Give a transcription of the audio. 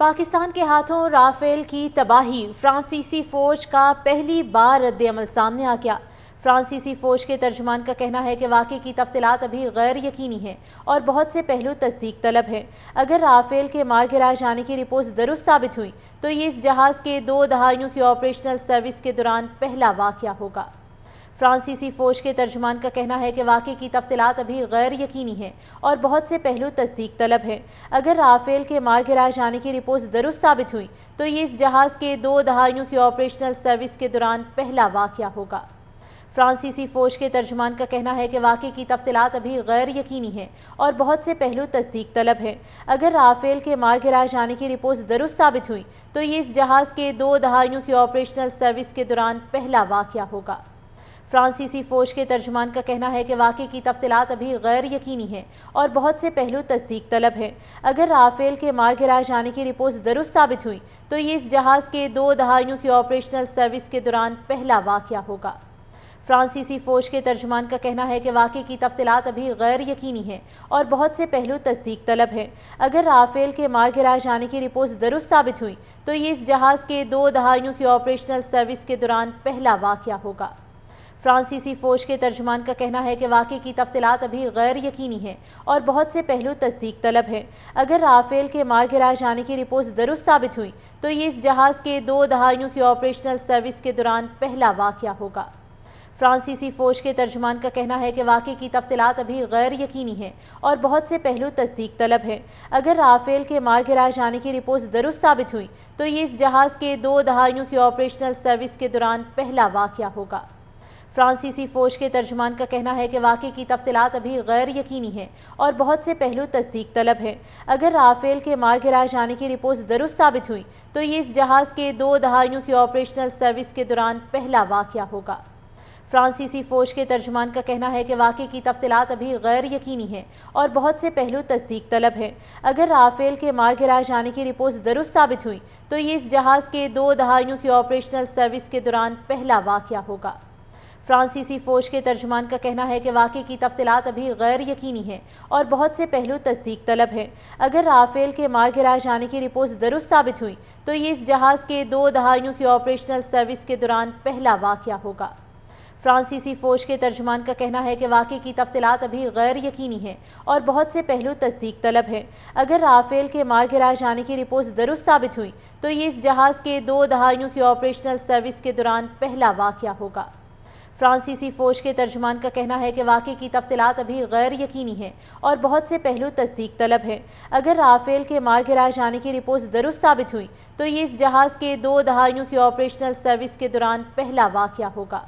پاکستان کے ہاتھوں رافیل کی تباہی، فرانسیسی فوج کا پہلی بار رد عمل سامنے آ گیا۔ فرانسیسی فوج کے ترجمان کا کہنا ہے کہ واقعے کی تفصیلات ابھی غیر یقینی ہیں اور بہت سے پہلو تصدیق طلب ہیں۔ اگر رافیل کے مار گرائے جانے کی رپورٹس درست ثابت ہوئیں تو یہ اس جہاز کے 2 دہائیوں کی آپریشنل سروس کے دوران پہلا واقعہ ہوگا۔ فرانسیسی فوج کے ترجمان کا کہنا ہے کہ واقعے کی تفصیلات ابھی غیر یقینی ہیں اور بہت سے پہلو تصدیق طلب ہیں۔ اگر رافیل کے مار گرائے جانے کی رپورٹس درست ثابت ہوئیں تو یہ اس جہاز کے 2 دہائیوں کی آپریشنل سروس کے دوران پہلا واقعہ ہوگا۔ فرانسیسی فوج کے ترجمان کا کہنا ہے کہ واقعے کی تفصیلات ابھی غیر یقینی ہیں اور بہت سے پہلو تصدیق طلب ہیں۔ اگر رافیل کے مار گرائے جانے کی رپورٹس درست ثابت ہوئیں تو یہ اس جہاز کے 2 دہائیوں کی آپریشنل سروس کے دوران پہلا واقعہ ہوگا۔ فرانسیسی فوج کے ترجمان کا کہنا ہے کہ واقعے کی تفصیلات ابھی غیر یقینی ہیں اور بہت سے پہلو تصدیق طلب ہیں۔ اگر رافیل کے مار گرائے جانے کی رپورٹس درست ثابت ہوئیں تو یہ اس جہاز کے 2 دہائیوں کی آپریشنل سروس کے دوران پہلا واقعہ ہوگا۔ فرانسیسی فوج کے ترجمان کا کہنا ہے کہ واقعے کی تفصیلات ابھی غیر یقینی ہیں اور بہت سے پہلو تصدیق طلب ہیں۔ اگر رافیل کے مار گرائے جانے کی رپورٹس درست ثابت ہوئیں تو یہ اس جہاز کے 2 دہائیوں کی آپریشنل سروس کے دوران پہلا واقعہ ہوگا۔ فرانسیسی فوج کے ترجمان کا کہنا ہے کہ واقعے کی تفصیلات ابھی غیر یقینی ہیں اور بہت سے پہلو تصدیق طلب ہیں۔ اگر رافیل کے مار گرائے جانے کی رپورٹس درست ثابت ہوئیں تو یہ اس جہاز کے 2 دہائیوں کی آپریشنل سروس کے دوران پہلا واقعہ ہوگا۔ فرانسیسی فوج کے ترجمان کا کہنا ہے کہ واقعے کی تفصیلات ابھی غیر یقینی ہیں اور بہت سے پہلو تصدیق طلب ہیں۔ اگر رافیل کے مار گرائے جانے کی رپورٹس درست ثابت ہوئیں تو یہ اس جہاز کے 2 دہائیوں کی آپریشنل سروس کے دوران پہلا واقعہ ہوگا۔ فرانسیسی فوج کے ترجمان کا کہنا ہے کہ واقعے کی تفصیلات ابھی غیر یقینی ہیں اور بہت سے پہلو تصدیق طلب ہیں۔ اگر رافیل کے مار گرائے جانے کی رپورٹس درست ثابت ہوئیں تو یہ اس جہاز کے 2 دہائیوں کی آپریشنل سروس کے دوران پہلا واقعہ ہوگا۔ فرانسیسی فوج کے ترجمان کا کہنا ہے کہ واقعے کی تفصیلات ابھی غیر یقینی ہیں اور بہت سے پہلو تصدیق طلب ہیں۔ اگر رافیل کے مار گرائے جانے کی رپورٹس درست ثابت ہوئیں تو یہ اس جہاز کے 2 دہائیوں کی آپریشنل سروس کے دوران پہلا واقعہ ہوگا۔ فرانسیسی فوج کے ترجمان کا کہنا ہے کہ واقعے کی تفصیلات ابھی غیر یقینی ہیں اور بہت سے پہلو تصدیق طلب ہیں۔ اگر رافیل کے مار گرائے جانے کی رپورٹس درست ثابت ہوئیں تو یہ اس جہاز کے 2 دہائیوں کی آپریشنل سروس کے دوران پہلا واقعہ ہوگا۔ فرانسیسی فوج کے ترجمان کا کہنا ہے کہ واقعے کی تفصیلات ابھی غیر یقینی ہیں اور بہت سے پہلو تصدیق طلب ہیں۔ اگر رافیل کے مار گرائے جانے کی رپورٹس درست ثابت ہوئیں تو یہ اس جہاز کے 2 دہائیوں کی آپریشنل سروس کے دوران پہلا واقعہ ہوگا۔ فرانسیسی فوج کے ترجمان کا کہنا ہے کہ واقعے کی تفصیلات ابھی غیر یقینی ہیں اور بہت سے پہلو تصدیق طلب ہیں۔ اگر رافیل کے مار گرائے جانے کی رپورٹس درست ثابت ہوئیں تو یہ اس جہاز کے 2 دہائیوں کی آپریشنل سروس کے دوران پہلا واقعہ ہوگا۔